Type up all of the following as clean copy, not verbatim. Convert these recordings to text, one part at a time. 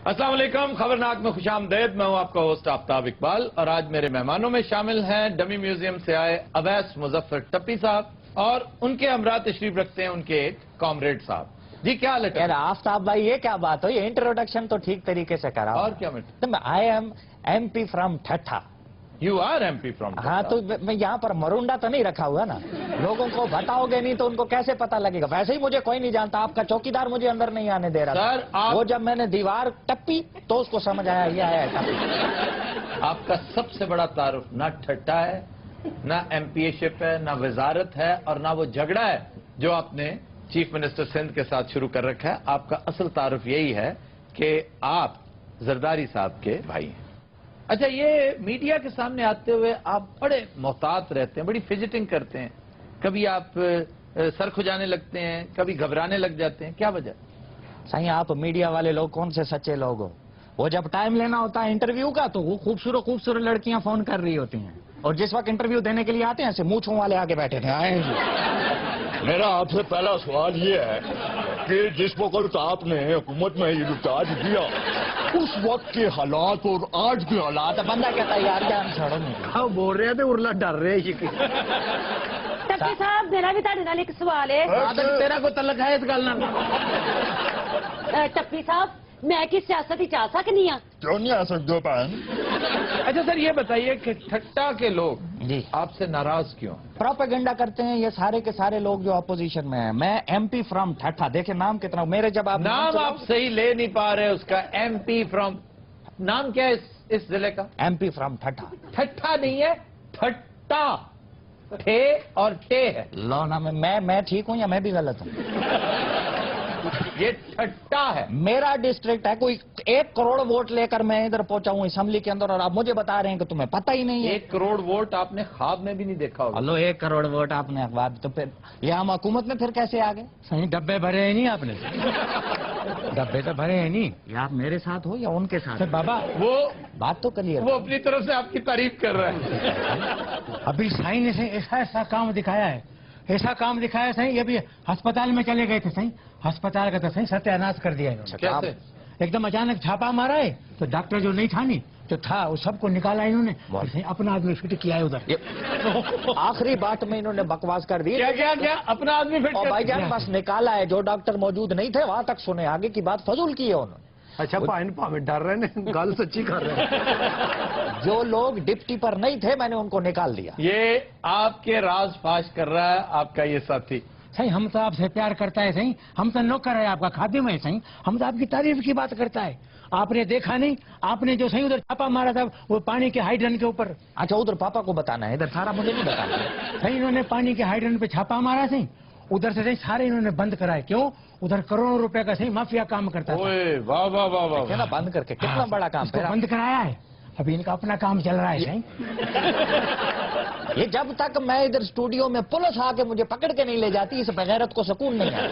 अस्सलाम वालेकुम, खबरनाक में खुशामदीद। मैं हूं आपका होस्ट आफ्ताब इकबाल और आज मेरे मेहमानों में शामिल हैं डमी म्यूजियम से आए अवैस मुजफ्फर टप्पी साहब और उनके हमरा तशरीफ रखते हैं उनके एक कॉमरेड साहब। जी क्या हाल है? आफ्ताब भाई ये क्या बात हो, ये इंट्रोडक्शन तो ठीक तरीके से करा और क्या matter? I am MP from Thatta. You are MP from? हाँ तो मैं यहाँ पर मरुंडा तो नहीं रखा हुआ ना, लोगों को बताओगे नहीं तो उनको कैसे पता लगेगा। वैसे ही मुझे कोई नहीं जानता, आपका चौकीदार मुझे अंदर नहीं आने दे रहा सर, था। वो जब मैंने दीवार टप्पी तो उसको समझ आया ये आया टप्पी। आपका सबसे बड़ा तारुफ ना ठट्टा है, ना MPA-शिप है, ना वजारत है और ना वो झगड़ा है जो आपने चीफ मिनिस्टर सिंध के साथ शुरू कर रखा है। आपका असल तारुफ यही है कि आप जरदारी साहब के भाई हैं। अच्छा, ये मीडिया के सामने आते हुए आप बड़े मोहतात रहते हैं, बड़ी फिजिटिंग करते हैं, कभी आप सर खुजाने लगते हैं, कभी घबराने लग जाते हैं, क्या वजह? सही, आप मीडिया वाले लोग कौन से सच्चे लोग हो? वो जब टाइम लेना होता है इंटरव्यू का तो वो खूबसूरत खूबसूरत लड़कियां फोन कर रही होती हैं, और जिस वक्त इंटरव्यू देने के लिए आते हैं ऐसे मूंछों वाले आगे बैठे थे। आए मेरा आपसे पहला सवाल ये है कि जिस वक्त आपने हुकूमत में ये रिचार्ज दिया उस वक्त के हालात और आज के हालात। बंदा कहता है यार जान छोड़ो नहीं, बोल रहे थे उर्ला डर रहे। टप्पी साहब मेरा भी ਤੁਹਾਡੇ ਨਾਲ ਇੱਕ ਸਵਾਲ ਹੈ। तेरा को तलक है इस गल नाल? टप्पी साहब मैं की सियासत ही आ सकनी हाँ? क्यों नहीं आ सकते हो बहन? अच्छा सर, ये बताइए कि ठट्टा के लोग जी आपसे नाराज क्यों? प्रोपेगेंडा करते हैं ये सारे के सारे लोग जो अपोजिशन में हैं। मैं MP फ्रॉम ठट्ठा, देखे नाम कितना मेरे, जब आप नाम आप सही ले नहीं पा रहे उसका। MP फ्रॉम, नाम क्या है इस जिले का? MP फ्रॉम ठट्ठा। ठट्ठा नहीं है, ठट्टा, ठे और टे है। लो ना, मैं ठीक हूँ या मैं भी गलत हूँ? ये ठट्टा है। मेरा डिस्ट्रिक्ट है, कोई 1 करोड़ वोट लेकर मैं इधर पहुंचा हूँ असेंबली के अंदर, और आप मुझे बता रहे हैं कि तुम्हें पता ही नहीं है। 1 करोड़ वोट आपने ख्वाब में भी नहीं देखा होगा। हेलो, 1 करोड़ वोट आपने अखबार, तो फिर ये हम हुकूमत में फिर कैसे आ गए? सही डब्बे भरे हैं नहीं आपने? डब्बे तो भरे हैं नहीं। या आप मेरे साथ हो या उनके साथ? सर बाबा वो बात तो क्लियर। वो अपनी तरफ से आपकी तारीफ कर रहा है। अभी साईं ने सही ऐसा काम दिखाया है, ऐसा काम दिखाया सही। अभी अस्पताल में चले गए थे सही, अस्पताल का तो सही सत्यानाश कर दिया इन्होंने। कैसे? एकदम अचानक छापा मारा है तो डॉक्टर जो नहीं था नहीं तो था, वो सबको निकाला इन्होंने, सही अपना आदमी फिट किया है उधर। आखिरी बात में इन्होंने बकवास कर दी। क्या क्या क्या अपना आदमी फिट और कर? भाईजान बस निकाला है, जो डॉक्टर मौजूद नहीं थे वहां तक सुने, आगे की बात फजूल की है उन्होंने। अच्छा, भावे डर रहे हैं, गल सच्ची कर रहे हैं। जो लोग डिप्टी पर नहीं थे मैंने उनको निकाल दिया। ये आपके राज फाश कर रहा है आपका ये साथी। सही हम तो आपसे प्यार करता है सही, हम तो नौकर है आपका, खादिम है सही, हम तो आपकी तारीफ की बात करता है। आपने देखा नहीं, आपने जो सही उधर छापा मारा था वो पानी के हाइड्रन के ऊपर। अच्छा, उधर पापा को बताना है, इधर सारा मुझे नहीं बताना। सही इन्होंने पानी के हाइड्रन पे छापा मारा सही, उधर से सही सारे इन्होंने बंद कराए। क्यों? उधर करोड़ों रुपए का सही माफिया काम करता था। ओए वाह वाह वाह वाह। क्या ना बंद करके कितना बड़ा काम उसको है। बंद कराया है, अभी इनका अपना काम चल रहा है सही। ये जब तक मैं इधर स्टूडियो में पुलिस आके मुझे पकड़ के नहीं ले जाती, इस बगैरत को सुकून नहीं है।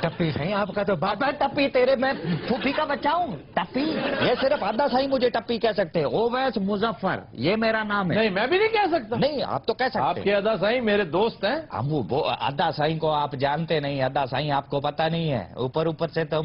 टप्पी सही आपका तो बाप। अबे टप्पी तेरे, मैं फूफी का बच्चा हूँ? टप्पी ये सिर्फ अद्दा साई मुझे टप्पी कह सकते हैं। ओवैस मुजफ्फर ये मेरा नाम है। नहीं, मैं भी नहीं कह सकता। नहीं, आप तो कह सकते आपके हैं। अदा साईं मेरे दोस्त हैं। हम वो अद्दा साई को आप जानते नहीं, अद्दा साई आपको पता नहीं है, ऊपर ऊपर से तो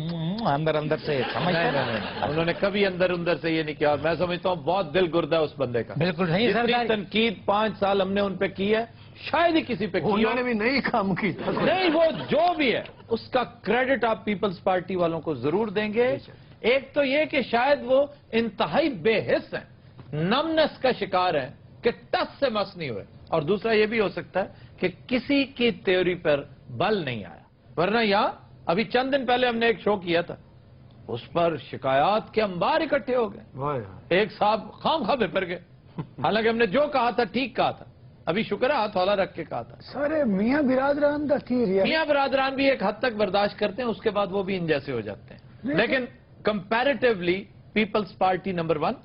अंदर अंदर से समझते नहीं। उन्होंने कभी अंदर अंदर से ये नहीं किया। मैं समझता हूँ बहुत दिल गुर्दा है उस बंदे का। बिल्कुल सही जितनी सरदार। तनकीद 5 साल हमने उन पे की है शायद ही किसी पे की हो। उन्होंने भी नहीं काम की। नहीं, वो जो भी है उसका क्रेडिट आप पीपल्स पार्टी वालों को जरूर देंगे। एक तो ये कि शायद वो इंतहाई बेहिस हैं, नमनेस का शिकार हैं कि टस से मस नहीं हुए, और दूसरा ये भी हो सकता है कि किसी की थ्योरी पर बल नहीं आया। वरना यहाँ अभी चंद दिन पहले हमने एक शो किया था, उस पर शिकायत के अंबार इकट्ठे हो गए। एक साहब खामखा बेपर गए, हालांकि हमने जो कहा था ठीक कहा था। अभी शुक्र है हाथ हौला रख के कहा था। सारे मियाँ बिरादरान का थी रिया। मियाँ बरादरान भी एक हद तक बर्दाश्त करते हैं, उसके बाद वो भी इन जैसे हो जाते हैं। लेकिन कंपैरेटिवली पीपल्स पार्टी नंबर 1,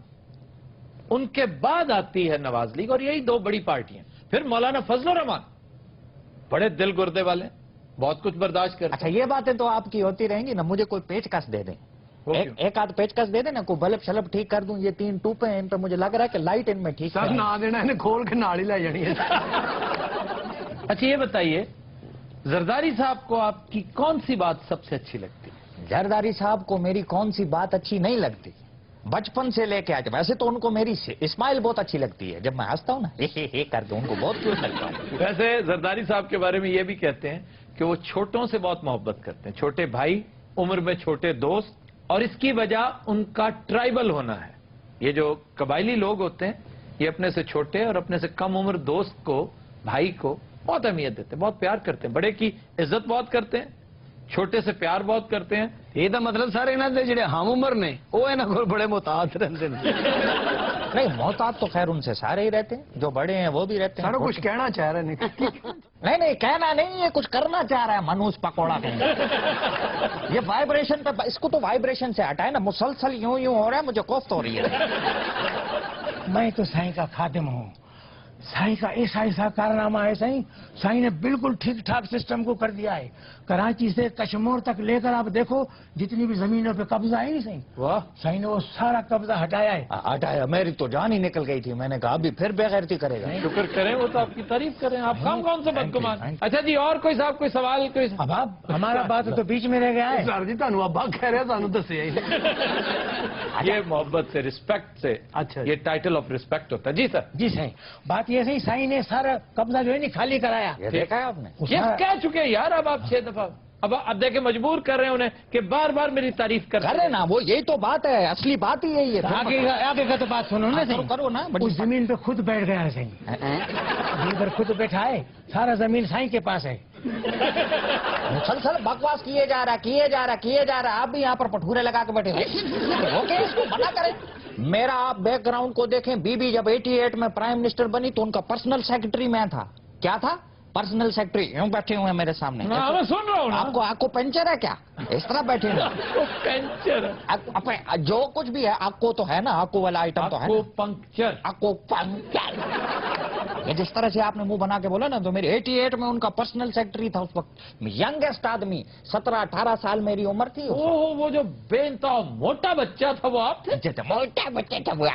उनके बाद आती है नवाज लीग, और यही 2 बड़ी पार्टियां। फिर मौलाना फजल रहमान बड़े दिल गुर्दे वाले, बहुत कुछ बर्दाश्त करते। अच्छा, ये बातें तो आपकी होती रहेंगी ना, मुझे कोई पेचकस दे दें, एक आध पेचकस दे देना, कोई बल्ब शलब ठीक कर दूं। ये 3 टूपे हैं, इन पे मुझे लग रहा है कि लाइट इनमें ठीक सर है। ना देना, इन्हें खोल के नाड़ी ला जानी है। अच्छा ये बताइए, जरदारी साहब को आपकी कौन सी बात सबसे अच्छी लगती है? जरदारी साहब को मेरी कौन सी बात अच्छी नहीं लगती, बचपन से लेके आज। वैसे तो उनको मेरी स्माइल बहुत अच्छी लगती है, जब मैं हंसता हूँ ना हे करके उनको बहुत क्यूट लगता है। वैसे जरदारी साहब के बारे में ये भी कहते हैं कि वो छोटों से बहुत मोहब्बत करते हैं, छोटे भाई, उम्र में छोटे दोस्त, और इसकी वजह उनका ट्राइबल होना है। ये जो कबायली लोग होते हैं ये अपने से छोटे और अपने से कम उम्र दोस्त को, भाई को बहुत अहमियत देते हैं, बहुत प्यार करते हैं, बड़े की इज्जत बहुत करते हैं, छोटे से प्यार बहुत करते हैं। ਇਹ ਤਾਂ ਮਤਲਬ ਸਾਰੇ ਇਹਨਾਂ ਦੇ ਜਿਹੜੇ ਹਮ ਉਮਰ ਨੇ ਉਹ ਇਹਨਾਂ ਕੋਲ ਬੜੇ ਮੁਹਤਾਜ ਰਹਿੰਦੇ ਨੇ। नहीं, मोहताज तो खैर उनसे सारे ही रहते हैं, जो बड़े हैं वो भी रहते हैं। ਸਾਰਾ ਕੁਝ ਕਹਿਣਾ ਚਾਹ ਰਹੇ ਨੇ। नहीं कहना नहीं है, कुछ करना चाह रहा है मनोज पकौड़ा कहीं। ये वाइब्रेशन पे, इसको तो वाइब्रेशन से हटाए ना, मुसलसल यूं यूं हो रहा है, मुझे कोफ्त हो रही है। मैं तो साईं का खादिम हूँ। साईं का ऐसा कारनामा है साईं, साईं ने बिल्कुल ठीक ठाक सिस्टम को कर दिया है। कराची से कश्मीर तक लेकर आप देखो जितनी भी जमीनों पे कब्जा है नहीं साईं, वाह, साईं ने वो सारा कब्जा हटाया है। हटाया, मेरी तो जान ही निकल गई थी। मैंने कहा अभी फिर बेगैरती करेगा। शुक्र करें, वो तो आपकी तारीफ करें। आप कौन से बदगुमान। अच्छा जी, और कोई साहब कोई सवाल कोई? अब आप हमारा बात तो बीच में रह गया है। ਸਰ ਜੀ ਤੁਹਾਨੂੰ ਅੱਬਾ ਕਹਿ ਰਿਹਾ, ਸਾਨੂੰ ਦੱਸਿਆ ਹੀ ਨਹੀਂ। ये मोहब्बत से, रिस्पेक्ट से, अच्छा। ये टाइटल ऑफ रिस्पेक्ट होता है। जी सर। जी साईं, बात ये सही, साईं ने सारा कब्जा जो है नहीं खाली कराया। ये देखा है आपने? वो ये सारा- कह चुके हैं यार, अब आप 6 दफा, अब देखे मजबूर कर रहे हैं उन्हें कि बार बार मेरी तारीफ कर करे ना, वो यही तो बात है, असली बात ही यही है। आगे का तो बात सुनो ना करो, साईं। करो ना, बड़ी उस जमीन पे खुद बैठ गया है साईं, इधर खुद बैठा है, सारा जमीन साईं के पास है। मुसलसल बकवास किए जा रहा। आप भी यहाँ पर पठूरे लगा के बैठे हो। ओके, इसको मना करें। मेरा आप बैकग्राउंड को देखें, बीबी जब 88 में प्राइम मिनिस्टर बनी तो उनका पर्सनल सेक्रेटरी मैं था। क्या था? Personal secretary. यूं बैठे हुए हैं मेरे सामने। हाँ, मैं सुन रहा हूँ ना। आपको पंचर है क्या? इस तरह बैठे हुए आपको पंचर, आप जो कुछ भी है, आपको तो है ना, आपको वाला आइटम तो है आपको ना? पंक्चर। आपको पंचर। ये जिस तरह से आपने मुंह बना के बोला ना, तो मेरी 88 में उनका पर्सनल सेक्रेटरी था उस वक्त। यंगेस्ट आदमी, 17-18 साल मेरी उम्र थी। ओह, वो जो बेनता मोटा बच्चा था वो आप थे? मोटा बच्चे थे वो।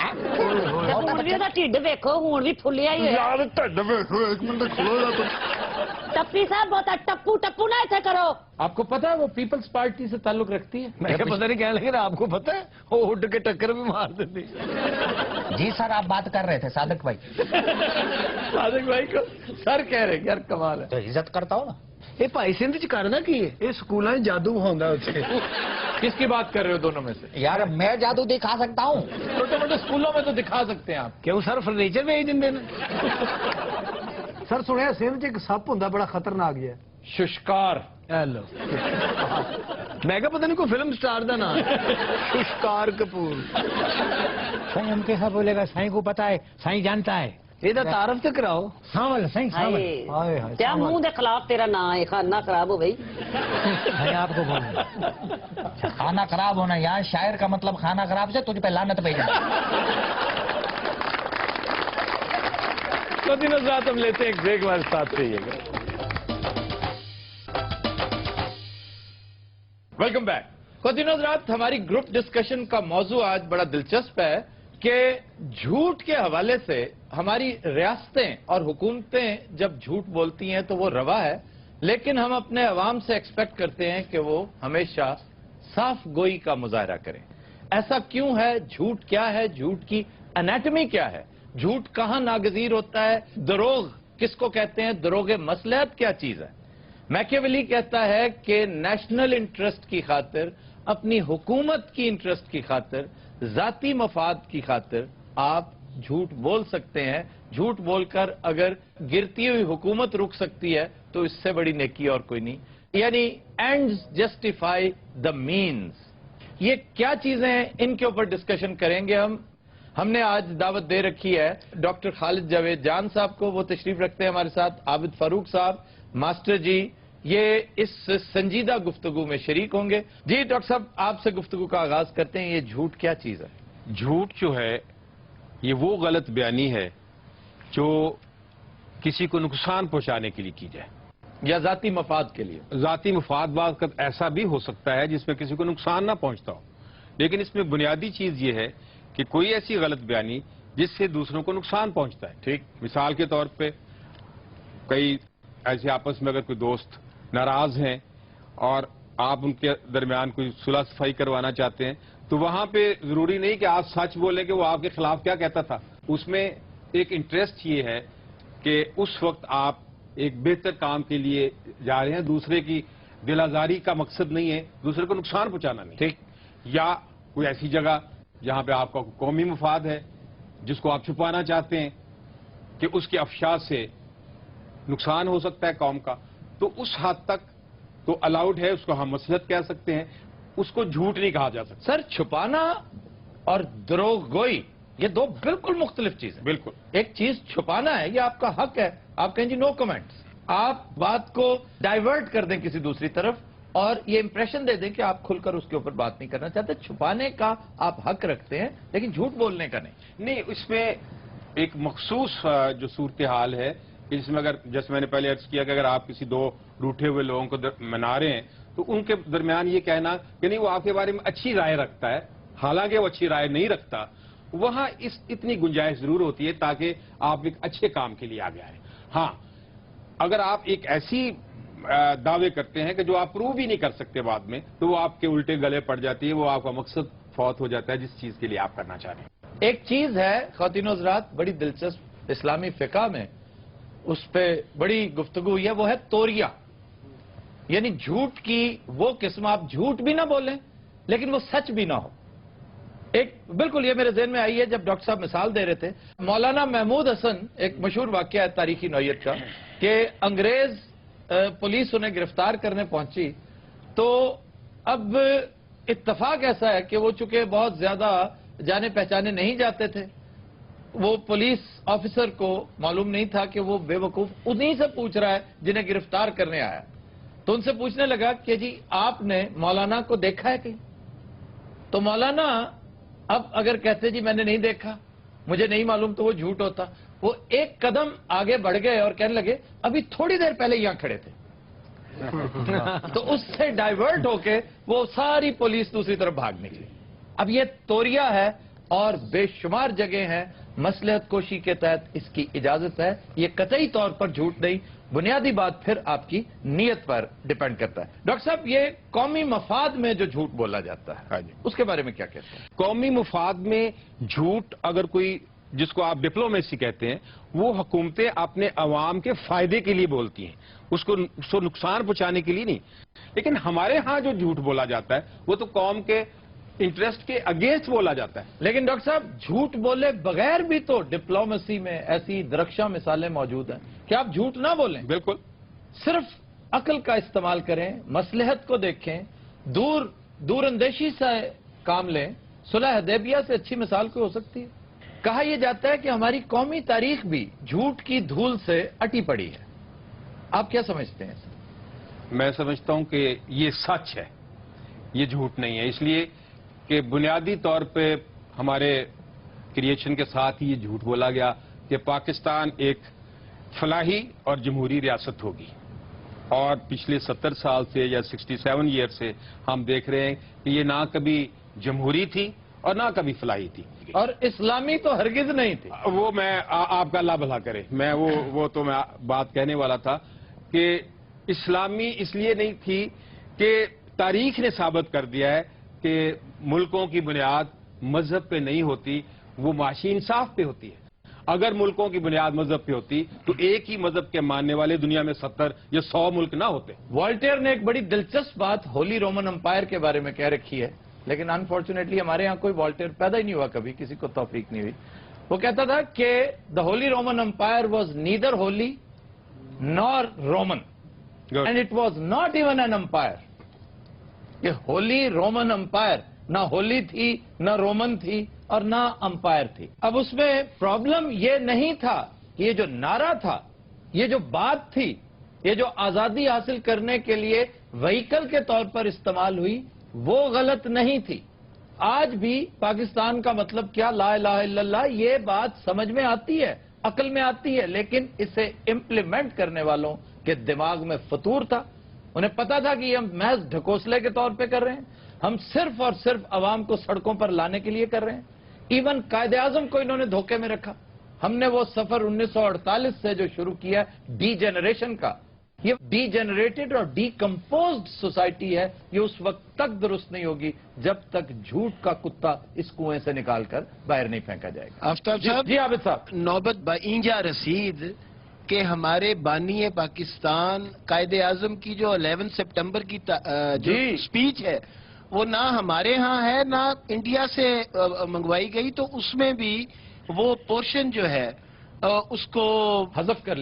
ਹੁਣ ਵੀ ਉਹਦਾ ਢਿੱਡ ਵੇਖੋ, ਹੁਣ ਵੀ ਫੁੱਲਿਆ ਹੀ ਹੋਇਆ। यार ढिड वेखो, एक मिनट खलो जा तुम। ਟੱਪੀ ਸਾਹਿਬ ਬਹੁਤਾ ਟੱਪੂ ਨਾ ਇੱਥੇ ਕਰੋ। आपको पता है वो पीपल्स पार्टी से ताल्लुक रखती है? मैं क्या पता नहीं कहने लगे ना, आपको पता है वो उड़ के टक्कर भी मार देती। जी सर, आप बात कर रहे थे सादिक भाई। सादिक भाई को सर कह रहे, यार कमाल है। तो इज्जत करता हो ना। ਇਹ ਭਾਈ ਸਿੰਧ ਚ ਕਰਨਾ ਕੀ ਹੈ? ਇਹ ਸਕੂਲਾਂ 'ਚ ਜਾਦੂ ਹੁੰਦਾ ਉੱਥੇ। किसकी बात कर रहे हो दोनों में से? यार मैं जादू दिखा सकता हूँ। छोटे मोटे स्कूलों में तो दिखा सकते हैं आप। ਕਿਉਂ ਸਰ ਫਰਨੀਚਰ ਵੇਚ ਦਿੰਦੇ ਨੇ? ਸਰ ਸੁਣਿਆ ਸਿੰਧ 'ਚ ਇੱਕ ਸੱਪ ਹੁੰਦਾ ਬੜਾ ਖਤਰਨਾਕ ਜਿਹਾ। शुष्कार। ਹੈਲੋ ਮੈਂ ਕਿਹਾ ਪਤਾ ਨਹੀਂ ਕੋਈ ਫਿਲਮ ਸਟਾਰ ਦਾ ਨਾਮ ਸ਼ੁਸ਼ਕਾਰ ਕਪੂਰ। साईं हम कैसा बोलेगा, साईं को पता है, साईं जानता है। ਇਹਦਾ ਤਾਰਫ ਤੇ ਕਰਾਓ। सावल साईं, सावल। ਹਾਏ ਹਾਏ ਤੇ ਮੂੰਹ ਦੇ ਖਿਲਾਫ ਤੇਰਾ ਨਾਂ ਹੈ, ਖਾਨਾ ਖਰਾਬ ਹੋ ਗਈ। साईं आपको बोलूंगा। खाना खराब होना, यहाँ शायर का मतलब खाना खराब से तुझ पे लानत भेजना। तो दिनों रात हम लेते हैं एक ब्रेक, हमारे साथ रहिएगा। Welcome back. तो दिनों रात हमारी ग्रुप डिस्कशन का मौजू आज बड़ा दिलचस्प है कि झूठ के हवाले से हमारी रियासतें और हुकूमतें जब झूठ बोलती हैं तो वो रवा है, लेकिन हम अपने अवाम से एक्सपेक्ट करते हैं कि वो हमेशा साफ गोई का मुजाहरा करें। ऐसा क्यों है? झूठ क्या है? झूठ की एनाटमी क्या है? झूठ कहाँ नागजीर होता है? दरोग किसको कहते हैं? दरोगे मसलहत क्या चीज है? मैकियावेली कहता है कि नेशनल इंटरेस्ट की खातिर, अपनी हुकूमत की इंटरेस्ट की खातिर, जाती मफाद की खातिर आप झूठ बोल सकते हैं। झूठ बोलकर अगर गिरती हुई हुकूमत रुक सकती है तो इससे बड़ी नेकी और कोई नहीं। यानी एंड्स जस्टिफाई द मीन्स। ये क्या चीजें हैं, इनके ऊपर डिस्कशन करेंगे हम। हमने आज दावत दे रखी है डॉक्टर खालिद जावेद जान साहब को, वो तशरीफ रखते हैं हमारे साथ। आबिद फारूक साहब, मास्टर जी, ये इस संजीदा गुफ्तगू में शरीक होंगे। जी डॉक्टर साहब, आपसे गुफ्तगू का आगाज करते हैं। ये झूठ क्या चीज है? झूठ जो है ये वो गलत बयानी है जो किसी को नुकसान पहुंचाने के लिए की जाए, या जाती मफाद के लिए। जाती मुफाद का ऐसा भी हो सकता है जिसमें किसी को नुकसान ना पहुंचता हो, लेकिन इसमें बुनियादी चीज ये है कि कोई ऐसी गलत बयानी जिससे दूसरों को नुकसान पहुंचता है। ठीक, मिसाल के तौर पे कई ऐसे आपस में अगर कोई दोस्त नाराज हैं और آپ ان کے درمیان کوئی صلح صفائی کروانا چاہتے ہیں تو وہاں پہ ضروری نہیں کہ آپ سچ بولیں کہ وہ آپ کے خلاف کیا کہتا تھا. اس میں ایک انٹرسٹ یہ ہے کہ اس وقت آپ ایک بہتر کام کے لیے جا رہے ہیں, دوسرے کی دل آزاری کا مقصد نہیں ہے, دوسرے کو نقصان پہنچانا نہیں, ٹھیک, یا کوئی ایسی جگہ جہاں پہ آپ کا قومی مفاد ہے جس کو آپ چھپانا چاہتے ہیں کہ اس کے افشا سے نقصان ہو سکتا ہے قوم کا, تو اس حد تک تو الاؤڈ ہے, اس کو ہم مصلحت کہہ سکتے ہیں, اس کو جھوٹ نہیں کہا جا سکتا. سر چھپانا اور دروغ گوئی یہ دو بالکل مختلف چیزیں. بالکل, ایک چیز چھپانا ہے, یہ آپ کا حق ہے, آپ کہیں جی نو کمنٹس, آپ بات کو ڈائیورٹ کر دیں کسی دوسری طرف اور یہ امپریشن دے دیں کہ آپ کھل کر اس کے اوپر بات نہیں کرنا چاہتے. چھپانے کا آپ حق رکھتے ہیں لیکن جھوٹ بولنے کا نہیں. اس میں ایک مخصوص جو صورتحال ہے اس میں, اگر جیسے میں نے پہلے عرض کیا کہ اگر آپ کسی دو روٹھے ہوئے لوگوں کو منا رہے ہیں تو ان کے درمیان یہ کہنا کہ نہیں وہ آپ کے بارے میں اچھی رائے رکھتا ہے حالانکہ وہ اچھی رائے نہیں رکھتا, وہاں اتنی گنجائش ضرور ہوتی ہے تاکہ آپ ایک اچھے کام کے لیے آگے آئیں. ہاں, اگر آپ ایک ایسی دعوے کرتے ہیں کہ جو آپ پروو بھی نہیں کر سکتے بعد میں تو وہ آپ کے الٹے گلے پڑ جاتی ہے, وہ آپ کا مقصد فوت ہو جاتا ہے جس چیز کے لیے آپ کرنا چاہ رہے ہیں. ایک چیز ہے خواتین و حضرات بڑی دلچسپ اسلامی فقہ میں اس پہ بڑی گفتگو ہوئی ہے, وہ ہے توریہ, یعنی جھوٹ کی وہ قسم, آپ جھوٹ بھی نہ بولیں لیکن وہ سچ بھی نہ ہو. ایک بالکل یہ میرے ذہن میں آئی ہے جب ڈاکٹر صاحب مثال دے رہے تھے, مولانا محمود حسن, ایک مشہور واقعہ ہے تاریخی نوعیت کا کہ انگریز پولیس انہیں گرفتار کرنے پہنچی تو اب اتفاق ایسا ہے کہ وہ چونکہ بہت زیادہ جانے پہچانے نہیں جاتے تھے, وہ پولیس آفیسر کو معلوم نہیں تھا کہ وہ بے وقوف انہی سے پوچھ رہا ہے جنہیں گرفتار کرنے آیا. تو ان سے پوچھنے لگا کہ جی آپ نے مولانا کو دیکھا ہے کہیں؟ تو مولانا اب اگر کہتے جی میں نے نہیں دیکھا, مجھے نہیں معلوم, تو وہ جھوٹ ہوتا. وہ ایک قدم آگے بڑھ گئے اور کہنے لگے ابھی تھوڑی دیر پہلے یہاں کھڑے تھے. تو اس سے ڈائیورٹ ہو کے وہ ساری پولیس دوسری طرف بھاگ نکلی. اب یہ توریہ ہے اور بے شمار جگہ ہیں, مصلحت کوشی کے تحت اس کی اجازت ہے, یہ قطعی طور پر جھوٹ نہیں. بنیادی بات پھر آپ کی نیت پر ڈیپینڈ کرتا ہے. ڈاکٹر صاحب یہ قومی مفاد میں جو جھوٹ بولا جاتا ہے اس کے بارے میں کیا کہتے ہیں؟ قومی مفاد میں جھوٹ اگر کوئی جس کو آپ ڈپلومیسی کہتے ہیں وہ حکومتیں اپنے عوام کے فائدے کے لیے بولتی ہیں, اس کو نقصان پہنچانے کے لیے نہیں. لیکن ہمارے ہاں جو جھوٹ بولا جاتا ہے وہ تو قوم کے انٹرسٹ کے اگینسٹ بولا جاتا ہے. لیکن ڈاکٹر صاحب جھوٹ بولے بغیر بھی تو ڈپلومیسی میں ایسی درخشاں مثالیں موجود ہیں کہ آپ جھوٹ نہ بولیں, بالکل, صرف عقل کا استعمال کریں, مصلحت کو دیکھیں, دور اندیشی سے کام لیں. صلح حدیبیہ سے اچھی مثال کوئی ہو سکتی ہے؟ کہا یہ جاتا ہے کہ ہماری قومی تاریخ بھی جھوٹ کی دھول سے اٹی پڑی ہے. آپ کیا سمجھتے ہیں؟ میں سمجھتا ہوں کہ یہ سچ ہے, یہ جھوٹ نہیں ہے, اس لیے کہ بنیادی طور پہ ہمارے کریشن کے ساتھ ہی یہ جھوٹ بولا گیا کہ پاکستان ایک فلاحی اور جمہوری ریاست ہوگی, اور پچھلے 70 سال سے یا 67 ایئر سے ہم دیکھ رہے ہیں کہ یہ نہ کبھی جمہوری تھی اور نہ کبھی فلاحی تھی, اور اسلامی تو ہرگز نہیں تھی. وہ میں آپ کا اللہ بھلا کرے, میں وہ تو میں بات کہنے والا تھا کہ اسلامی اس لیے نہیں تھی کہ تاریخ نے ثابت کر دیا ہے کہ ملکوں کی بنیاد مذہب پہ نہیں ہوتی, وہ معاشی انصاف پہ ہوتی ہے. اگر ملکوں کی بنیاد مذہب پہ ہوتی تو ایک ہی مذہب کے ماننے والے دنیا میں 70 یا 100 ملک نہ ہوتے. والٹیر نے ایک بڑی دلچسپ بات ہولی رومن امپائر کے بارے میں کہہ رکھی ہے, لیکن انفارچونیٹلی ہمارے ہاں کوئی والٹیر پیدا ہی نہیں ہوا, کبھی کسی کو توفیق نہیں ہوئی. وہ کہتا تھا کہ the Holy Roman Empire was neither holy nor Roman and it was not even an empire. یہ ہولی رومن امپائر نہ ہولی تھی, نہ رومن تھی, اور نہ امپائر تھی. اب اس میں پرابلم یہ نہیں تھا کہ یہ جو نعرہ تھا, یہ جو بات تھی, یہ جو آزادی حاصل کرنے کے لیے وہیکل کے طور پر استعمال ہوئی, وہ غلط نہیں تھی. آج بھی پاکستان کا مطلب کیا, لا الہ الا اللہ, یہ بات سمجھ میں آتی ہے, عقل میں آتی ہے, لیکن اسے امپلیمنٹ کرنے والوں کے دماغ میں فطور تھا. انہیں پتا تھا کہ یہ ہم محض ڈھکوسلے کے طور پہ کر رہے ہیں, ہم صرف اور صرف عوام کو سڑکوں پر لانے کے لیے کر رہے ہیں. ایون قائد اعظم کو انہوں نے دھوکے میں رکھا. ہم نے وہ سفر 1948 سے جو شروع کیا ڈی جنریشن کا, یہ ڈی جنریٹڈ اور ڈی کمپوزڈ سوسائٹی ہے. یہ اس وقت تک درست نہیں ہوگی جب تک جھوٹ کا کتا اس کنویں سے نکال کر باہر نہیں پھینکا جائے گا. آفتاب صاحب جی عابد صاحب. نوبت با اینجا رسید کہ ہمارے بانی پاکستان قائد اعظم کی جو 11 سپٹمبر کی جو سپیچ ہے وہ نہ ہمارے ہاں ہے نہ انڈیا سے منگوائی گئی, تو اس میں بھی وہ پورشن جو ہے اس کو حذف کر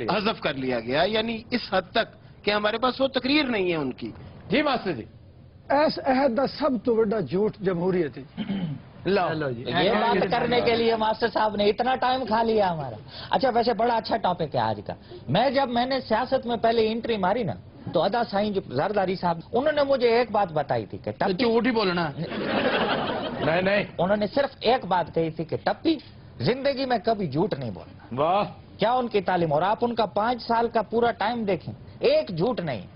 لیا گیا, یعنی اس حد تک کہ ہمارے پاس وہ تقریر نہیں ہے ان کی. جی ماسٹر جی. اس عہد کا سب تو بڑا جھوٹ جمہوریت ہے. یہ بات کرنے کے لیے ماسٹر صاحب نے اتنا ٹائم کھا لیا ہمارا. اچھا ویسے بڑا اچھا ٹاپک ہے آج کا. جب میں نے سیاست میں پہلے انٹری ماری نا تو ادا سائیں جو زرداری صاحب انہوں نے مجھے ایک بات بتائی تھی کہ جھوٹ ہی بولنا. نہیں انہوں نے صرف ایک بات کہی تھی کہ ٹپی زندگی میں کبھی جھوٹ نہیں بولنا. واہ کیا ان کی تعلیم, اور آپ ان کا 5 سال کا پورا ٹائم دیکھیں ایک جھوٹ نہیں.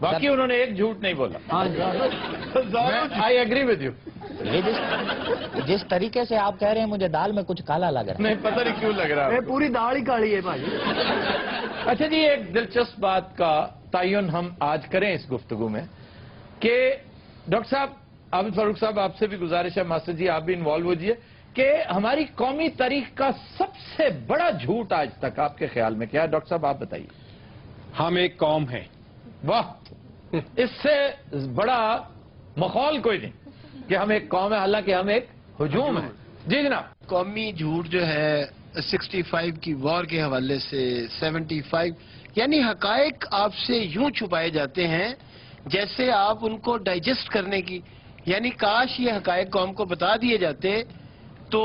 باقی انہوں نے ایک جھوٹ نہیں بولا. I agree with you. یہ جس طریقے سے آپ کہہ رہے ہیں مجھے دال میں کچھ کالا لگ رہا ہے. نہیں پتہ نہیں کیوں لگ رہا ہے. پوری دال ہی کالی ہے بھائی. اچھا جی, ایک دلچسپ بات کا تعین ہم آج کریں اس گفتگو میں کہ ڈاکٹر صاحب عابد فاروق صاحب آپ سے بھی گزارش ہے, ماسٹر جی آپ بھی انوالو ہوجیے, کہ ہماری قومی تاریخ کا سب سے بڑا جھوٹ آج تک آپ کے خیال میں کیا ہے؟ ڈاکٹر صاحب آپ بتائیے. ہم ایک قوم ہیں. واہ, اس سے بڑا مخول کوئی نہیں کہ ہم ایک قوم ہے, حالانکہ ہم ایک ہجوم ہیں. جی جناب. قومی جھوٹ جو ہے 65 کی وار کے حوالے سے 75, یعنی حقائق آپ سے یوں چھپائے جاتے ہیں جیسے آپ ان کو ڈائجسٹ کرنے کی, یعنی کاش یہ حقائق قوم کو بتا دیے جاتے تو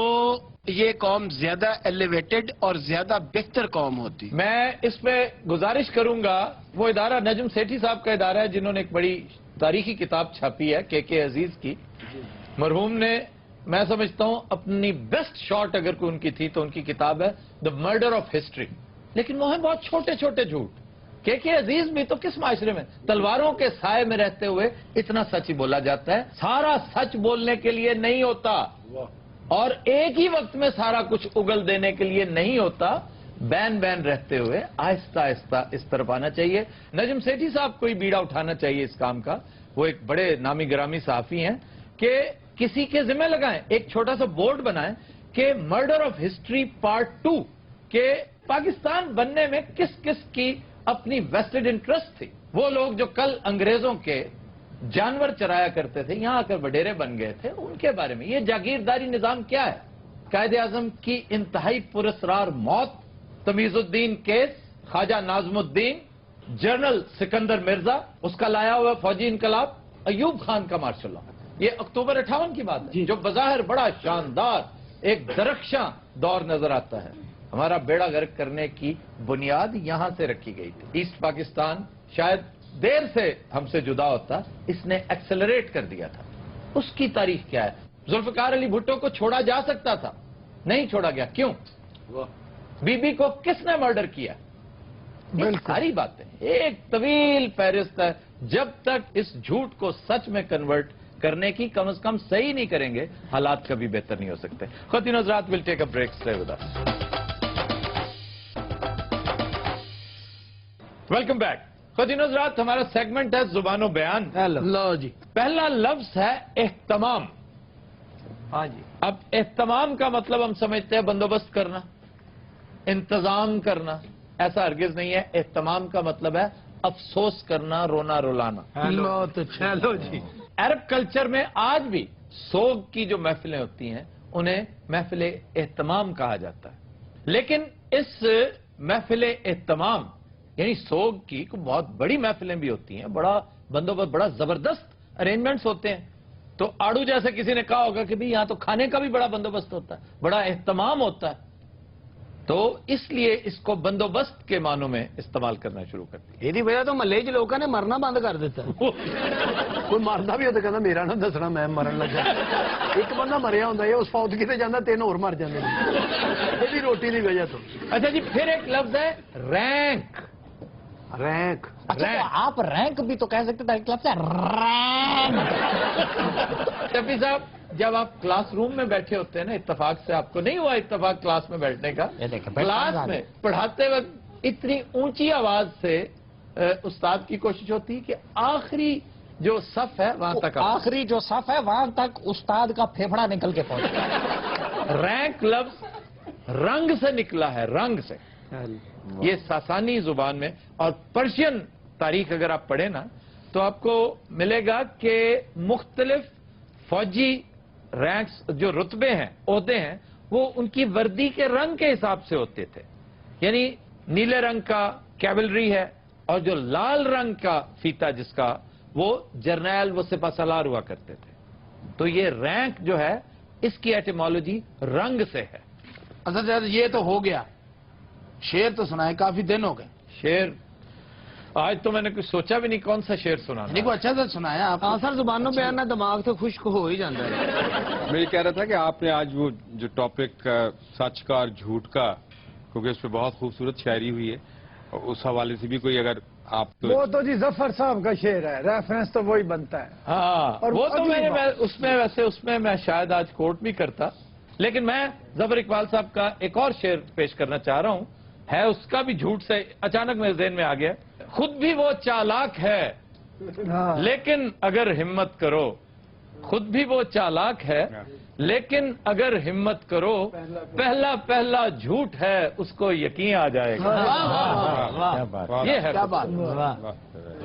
یہ قوم زیادہ ایلیویٹڈ اور زیادہ بہتر قوم ہوتی. میں اس پہ گزارش کروں گا, وہ ادارہ نجم سیٹھی صاحب کا ادارہ ہے جنہوں نے ایک بڑی تاریخی کتاب چھاپی ہے کے عزیز کی. مرحوم نے, میں سمجھتا ہوں اپنی بیسٹ شاٹ اگر کوئی ان کی تھی تو ان کی کتاب ہے دا مرڈر آف ہسٹری. لیکن وہ ہیں بہت چھوٹے چھوٹے جھوٹ. کے عزیز بھی تو کس معاشرے میں تلواروں کے سائے میں رہتے ہوئے اتنا سچ ہی بولا جاتا ہے. سارا سچ بولنے کے لیے نہیں ہوتا اور ایک ہی وقت میں سارا کچھ اگل دینے کے لیے نہیں ہوتا. بین رہتے ہوئے آہستہ آہستہ اس طرف آنا چاہیے. نجم سیٹھی صاحب کو ہی بیڑا اٹھانا چاہیے اس کام کا. وہ ایک بڑے نامی گرامی صحافی ہیں کہ کسی کے ذمہ لگائیں, ایک چھوٹا سا بورڈ بنائیں کہ مرڈر آف ہسٹری پارٹ 2, کہ پاکستان بننے میں کس کس کی اپنی ویسٹڈ انٹرسٹ تھی. وہ لوگ جو کل انگریزوں کے جانور چرایا کرتے تھے, یہاں آ کر وڈیرے بن گئے تھے, ان کے بارے میں. یہ جاگیرداری نظام کیا ہے؟ قائد اعظم کی انتہائی پراسرار موت, تمیز الدین کیس, خواجہ ناظم الدین, جنرل سکندر مرزا, اس کا لایا ہوا فوجی انقلاب, ایوب خان کا مارشل لا. یہ اکتوبر 58 کی بات ہے جو بظاہر بڑا شاندار ایک درخشاں دور نظر آتا ہے. ہمارا بیڑا غرق کرنے کی بنیاد یہاں سے رکھی گئی تھی. ایسٹ پاکستان شاید دیر سے ہم سے جدا ہوتا, اس نے ایکسلریٹ کر دیا تھا. اس کی تاریخ کیا ہے؟ ذوالفقار علی بھٹو کو چھوڑا جا سکتا تھا, نہیں چھوڑا گیا. کیوں؟ بی بی کو کس نے مرڈر کیا؟ ساری باتیں ایک طویل فہرست ہے. جب تک اس جھوٹ کو سچ میں کنورٹ کرنے کی کم از کم صحیح نہیں کریں گے, حالات کبھی بہتر نہیں ہو سکتے. خواتین حضرات, we'll take a break. Stay with us. Welcome back. خواتین حضرات, ہمارا سیگمنٹ ہے زبان و بیان. لو جی, پہلا لفظ ہے اہتمام. ہاں جی. اب اہتمام کا مطلب ہم سمجھتے ہیں بندوبست کرنا, انتظام کرنا. ایسا ہرگز نہیں ہے. اہتمام کا مطلب ہے افسوس کرنا, رونا رلانا. لو تو چلو جی. عرب کلچر میں آج بھی سوگ کی جو محفلیں ہوتی ہیں انہیں محفل اہتمام کہا جاتا ہے. لیکن اس محفل اہتمام یعنی سوگ کی بہت بڑی محفلیں بھی ہوتی ہیں, بڑا بندوبست, بڑا زبردست ارینجمنٹس ہوتے ہیں. تو آڑو جیسے کسی نے کہا ہوگا کہ بھی یہاں تو کھانے کا بھی بڑا بندوبست ہوتا ہے, بڑا اہتمام ہوتا ہے. تو اس لیے اس کو بندوبست کے معنوں میں استعمال کرنا شروع کر دیا. یہ وجہ تو محلے چ لوگوں نے مرنا بند کر دیتا. کوئی مردا بھی ہوتا کہنا میرا نہ دسنا میں مرن لگا. ایک بندہ مریا ہوتا ہے, اس فوت کتے جانا 3 اور مر جاتے ہیں یہ روٹی کی وجہ تو. اچھا جی, پھر ایک لفظ ہے رینک. رینک. اچھا تو آپ رینک بھی تو کہہ سکتے تھے, ایک لفظ ہے رینک. شفیع صاحب, جب آپ کلاس روم میں بیٹھے ہوتے ہیں نا, اتفاق سے آپ کو نہیں ہوا اتفاق کلاس میں بیٹھنے کا, کلاس میں پڑھاتے وقت اتنی اونچی آواز سے उस्ताद की कोशिश होती है कि आखिरी जो सफ है वहां तक आखिरी जो सफ है वहां तक उस्ताद का फेफड़ा निकल के पहुंचे। रैंक लफ्ज रंग से निकला है, रंग से। ये सासानी जुबान में, और पर्शियन तारीख अगर आप पढ़े ना तो आपको मिलेगा कि मुख्तलिफ फौजी रैंक्स जो रुतबे हैं, ओहदे हैं, वो उनकी वर्दी के रंग के हिसाब से होते थे। यानी नीले रंग का कैवलरी है, और जो लाल रंग का फीता जिसका, वो जर्नैल, वो सिपाहसालार हुआ करते थे। तो ये रैंक जो है इसकी एटिमोलॉजी रंग से है। अच्छा सर, ये तो हो गया, शेर तो सुनाए, काफी दिन हो गए। शेर आज तो मैंने कुछ सोचा भी नहीं कौन सा शेर सुनाना। नहीं, को अच्छा से सुनाया आप। हाँ सर, जुबानों पे आना दिमाग तो खुश्क हो ही जाता है। मैं ये कह रहा था कि आपने आज वो जो टॉपिक सच का और झूठ का, क्योंकि उस पर बहुत खूबसूरत शायरी हुई है, और उस हवाले से भी कोई अगर आप वो तो जी जफर साहब का शेर है, रेफरेंस तो वही बनता है। हाँ, और वो तो अगली बात- उसमें मैं शायद आज कोर्ट भी करता, लेकिन मैं जफर इकबाल साहब का एक और शेर पेश करना चाह रहा हूं, है उसका भी झूठ से अचानक मेरे ज़हन में आ गया। खुद भी वो चालाक है, हाँ। लेकिन अगर हिम्मत करो, खुद भी वो चालाक है, लेकिन अगर हिम्मत करो, पहला पहला झूठ है उसको यकीन आ जाएगा। ये है क्या बात।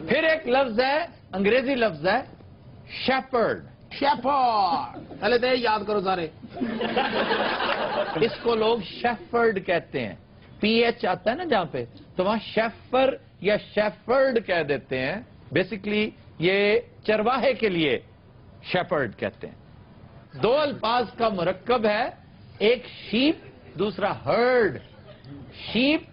फिर एक लफ्ज है, अंग्रेजी लफ्ज है शेपर्ड। शेफर्ड, पहले तो ये याद करो सारे। इसको लोग शेफर्ड कहते हैं, पीएच आता है ना जहां पे, तो वहां शेफर या शेफर्ड कह देते हैं। बेसिकली ये चरवाहे के लिए शेपर्ड कहते हैं। दो अल्फाज का मुरक्कब है, एक शीप, दूसरा हर्ड। शीप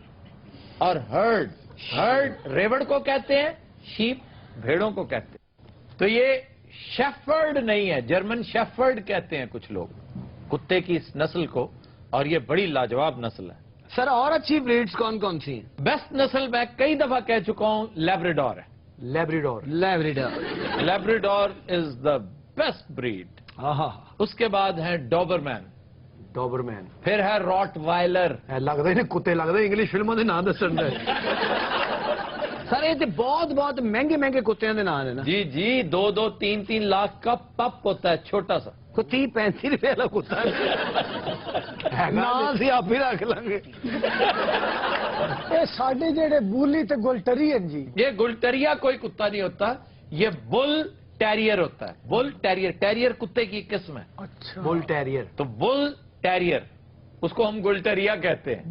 और हर्ड, हर्ड रेवड़ को कहते हैं, शीप भेड़ों को कहते हैं। तो ये शेफर्ड नहीं है, जर्मन शेफर्ड कहते हैं कुछ लोग कुत्ते की इस नस्ल को, और ये बड़ी लाजवाब नस्ल है। सर, और अच्छी ब्रीड्स कौन कौन सी हैं? बेस्ट नस्ल मैं कई दफा कह चुका हूं, लैब्राडोर है। Labrador. Labrador. Labrador is the best breed. उसके बाद है डॉबरमैन, डॉबरमैन। फिर है रॉटवाइलर। लगता ही नहीं कुत्ते लगते, इंग्लिश फिल्मों के नाम दसन दे। सर, ये तो बहुत बहुत महंगे महंगे कुत्तियों के नाम है ना। जी जी, 2-2, 3-3 लाख का पप होता है, छोटा सा। कोई 30-35 रुपए वाला कुत्ता ना सी आप ही रख लेंगे। ये साडे जेड़े बूली ते गुलटरीयन जी, ये गुलटरिया कोई कुत्ता नहीं होता, ये बुल टेरियर होता है। बुल टेरियर, टेरियर कुत्ते की किस्म है। अच्छा, बुल टेरियर। तो बुल टेरियर, उसको हम गुलटरिया कहते हैं।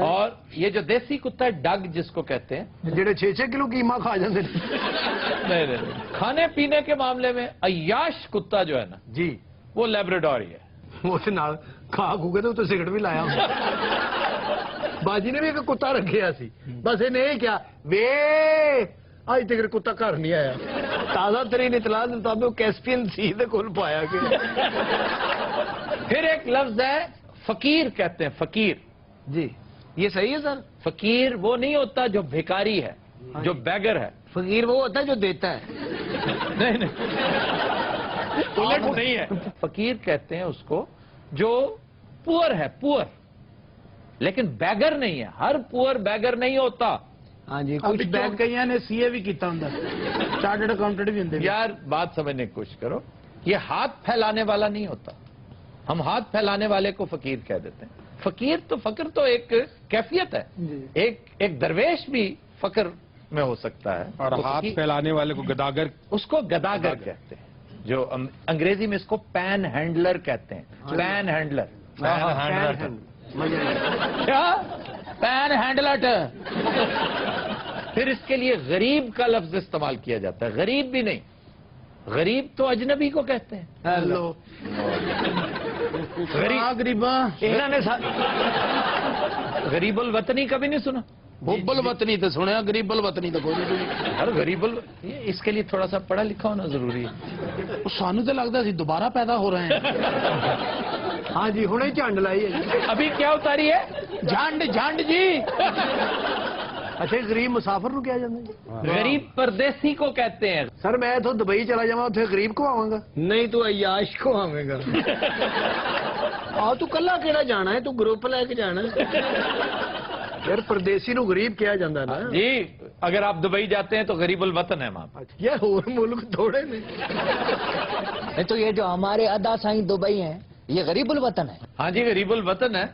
और ये जो देसी कुत्ता है, डग जिसको कहते हैं, जेड़े 6-6 किलो कीमा खा जाते नहीं, खाने पीने के मामले में अय्याश कुत्ता जो है ना जी, वो लैब्राडोर ही है। वो नाल खा खूके तो सिगरेट भी लाया बाजी ने भी एक कुत्ता रखिया सी, बस इन्हें क्या वे अज तक कुत्ता घर नहीं आया। ताजा तरीन इतला के मुताबिक कैस्पियन सी दे कोल पाया गया। फिर एक लफ्ज है फकीर कहते हैं, फकीर। जी, ये सही है सर। फकीर वो नहीं होता जो भिखारी है, जो बैगर है। फकीर वो होता है जो देता है। नहीं, उलट नहीं है। फकीर कहते हैं उसको जो पुअर है, पुअर, लेकिन बैगर नहीं है। हर पुअर बैगर नहीं होता। हाँ जी, कुछ कुछ बैग कई ने सीए भी किया होंगे, चार्टर्ड अकाउंटेंट भी होंगे। यार बात समझने की कोशिश करो, ये हाथ फैलाने वाला नहीं होता। हम हाथ फैलाने वाले को फकीर कह देते हैं। फकीर तो, फकर तो एक कैफियत है, एक दरवेश भी फकर में हो सकता है। और तो हाथ फैलाने वाले को गदागर, उसको गदागर कहते हैं, जो अंग्रेजी में इसको पैन हैंडलर कहते हैं। पैन हैंडलर, क्या पैन हैंडलर। फिर इसके लिए गरीब का लफ्ज इस्तेमाल किया जाता है। गरीब भी नहीं, गरीब तो अजनबी को कहते हैं। हेलो गरीबा, इन्होंने गरीबुल वतनी कभी नहीं सुना? बुब्बल वतनी तो सुने, गरीबल वतनी तो कोई नहीं सुनी। अरे गरीबुल, इसके लिए थोड़ा सा पढ़ा लिखा होना जरूरी है। सानू तो लगता सी दोबारा पैदा हो रहे हैं। हाँ जी, हुणे झंड लाई है। अभी क्या उतारी है? झंड झंड जी। अच्छा, गरीब मुसाफिर नु क्या जाता? गरीब परदेसी को कहते हैं। सर मैं तो दुबई चला जावा, उसे गरीब को आवांगा। नहीं तो अय्याश को आवेगा। आ तू कला केड़ा जाना है, तू ग्रुप लेके जाना है। यार परदेसी नु गरीब किया जाता ना जी, अगर आप दुबई जाते हैं तो गरीबुल वतन है वहां पर। यार और मुल्क थोड़े ने। नहीं तो ये जो हमारे अदा साईं दुबई हैं, ये गरीबुल वतन है। हाँ जी, गरीबुल वतन है,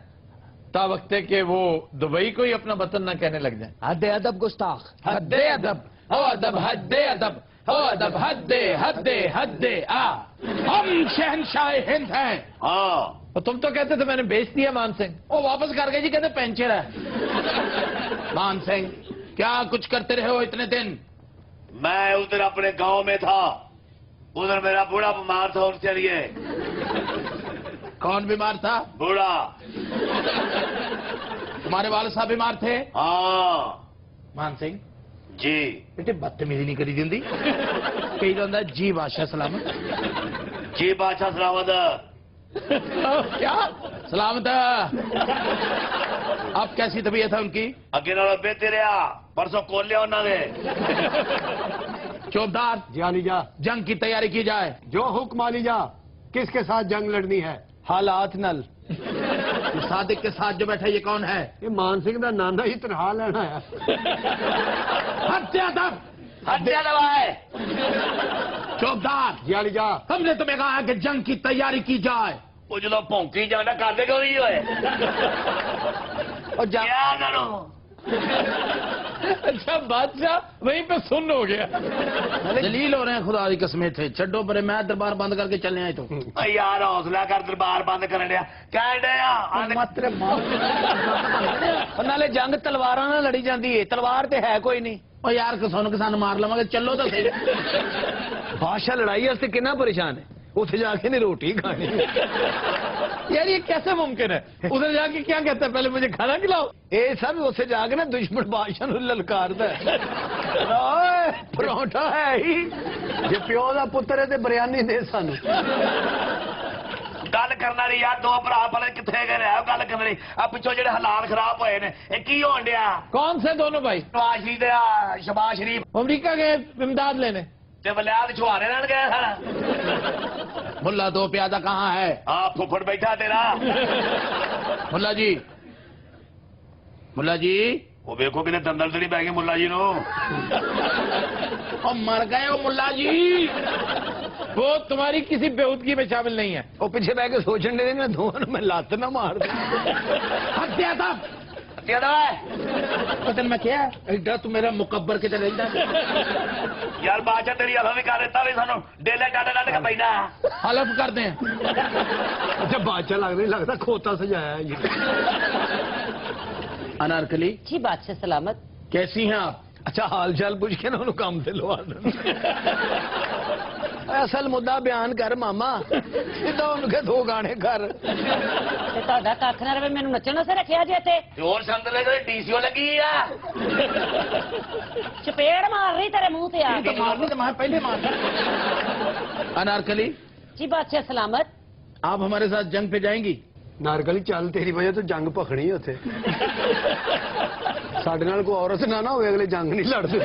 ता वक्त है कि वो दुबई को ही अपना वतन ना कहने लग जाए। हद अदब गुस्ताख। हद्दे अदब, हो अदब, हद्दे अदब, हो अदब, हद्दे हद्दे हद्दे आ। हम शहनशाह हिंद हैं। हाँ, और तुम तो कहते थे मैंने बेच दिया मान सिंह। वो वापस कर गए जी, कहते पेंचर है। मान सिंह क्या कुछ करते रहे हो इतने दिन? मैं उधर अपने गांव में था, उधर मेरा बूढ़ा बीमार था, उनसे लिए। कौन बीमार था? बूढ़ा। तुम्हारे वाले साहब बीमार थे? हाँ मान सिंह जी। बेटे बदतमीजी नहीं करी दिंदी। कही जाता जी बादशाह सलामत। जी बादशाह सलामत। क्या सलामत? अब कैसी तबीयत है उनकी? अगे नालों बेहतर रहा, परसों खोल लिया उन्होंने। चौबदार जी अली जा, जंग की तैयारी की जाए। जो हुक्म अली जा। किसके साथ जंग लड़नी है? हालात नल। सादिक के साथ जो बैठा ये कौन है? ये मान सिंह का नाना ही तनहा लेना है। हत्या दब, हत्या दबाए। चौबदार जी अली जा, हमने तुम्हें कहा कि जंग की तैयारी की जाए। वो जो भौंकी जाना कर दे क्यों नहीं हुए? और जा क्या करो? अच्छा बादशाह वहीं पे सुन हो गया। जलील हो रहे हैं खुदा की कसमें थे। छड्डो परे, मैं दरबार बंद करके चलने आए तो। यार हौसला कर, दरबार बंद कर लिया। कह डया मात्र नाले जंग तलवारां ਨਾਲ ਲੜੀ ਜਾਂਦੀ ਹੈ, ਤਲਵਾਰ ਤੇ ਹੈ ਕੋਈ नहीं। और यार किसान मार लवांगे, चलो तो सही। बादशाह लड़ाई वास्ते कितना परेशान है, उसे जाके नहीं रोटी खानी। यार ये कैसे मुमकिन है? उधर जाके क्या कहता है, पहले मुझे खाना खिलाओ। ये सब उसे जाके ना दुश्मन बादशाह ਨੂੰ ਲਲਕਾਰਦਾ ਹੈ। ਓਏ ਪਰੌਂਠਾ ਹੈ ਹੀ, ਜੇ ਪਿਓ ਦਾ ਪੁੱਤਰ ਹੈ ਤੇ ਬਿਰਿਆਨੀ ਦੇ ਸਾਨੂੰ। गल करना नहीं यार, दो भरा भले कितने गए रहे गल करना नहीं। अब पिछो जेडे हालात खराब होए ने, ये की होन दिया? कौन से दोनों भाई? नवाज शरीफ ते शहबाज शरीफ अमरीका गए इमदाद लेने। ते वलियाद छुहारे लेन गए सर। मुल्ला दो प्यादा कहाँ है? हाँ फुफड़ बैठा तेरा। मुल्ला जी, मुल्ला जी वो देखो कितने दंदल तो नहीं पै गए मुल्ला जी नो। और मर गए हो मुल्ला जी। वो तुम्हारी किसी बेहूदगी में शामिल नहीं है। ਉਹ ਪਿੱਛੇ ਬਹਿ ਕੇ ਸੋਚਣ ਦੇ ਨਾ ਦੋਵਾਂ ਨੂੰ ਮੈਂ ਲੱਤ ਨਾ ਮਾਰ ਦਾਂ। हत्या दब, हत्या दबाए। पता मैं क्या एडा तू मेरा मुकब्बर के चले यार बादशाह तेरी हवा भी कर देता भी सानू डेले डाले डाले का पैना। हलफ कर दें। ਅੱਛਾ ਬਾਦਸ਼ਾਹ ਲੱਗਦਾ ਨਹੀਂ ਲੱਗਦਾ ਖੋਤਾ ਸਜਾਇਆ ਜੀ। अनारकली जी बादशाह सलामत। कैसी हैं आप? ਅੱਛਾ ਹਾਲ ਚਾਲ ਪੁੱਛ ਕੇ ਨਾ ਉਹਨੂੰ ਕੰਮ ਤੇ ਲਵਾ ਦੇਣ। ਅਸਲ ਮੁੱਦਾ ਬਿਆਨ ਕਰ ਮਾਮਾ, ਸਿੱਧਾ ਉਹਨੂੰ ਕਹੇ ਦੋ ਗਾਣੇ ਕਰ। ਤੇ ਤੁਹਾਡਾ ਕੱਖ ਨਾ ਰਵੇ, ਮੈਨੂੰ ਨੱਚਣ ਵਾਸਤੇ ਰੱਖਿਆ ਜੇ ਇੱਥੇ। जोर संद ले गए डीसीओ लगी है। ਚਪੇੜ ਮਾਰ ਰਹੀ ਤੇਰੇ ਮੂੰਹ ਤੇ ਆ तो ਕੇ। मारनी तो मैं पहले मार। अनारकली जी बादशाह सलामत। आप हमारे साथ जंग पे जाएंगी? ਨਾਰਗਲੀ ਚੱਲ, ਤੇਰੀ ਵਜ੍ਹਾ ਤੋਂ ਜੰਗ ਭਖਣੀ ਉੱਥੇ। ਸਾਡੇ ਨਾਲ ਕੋਈ ਔਰਤ ਨਾ ਹੋਵੇ, ਅਗਲੇ ਜੰਗ ਨਹੀਂ ਲੜਦੇ।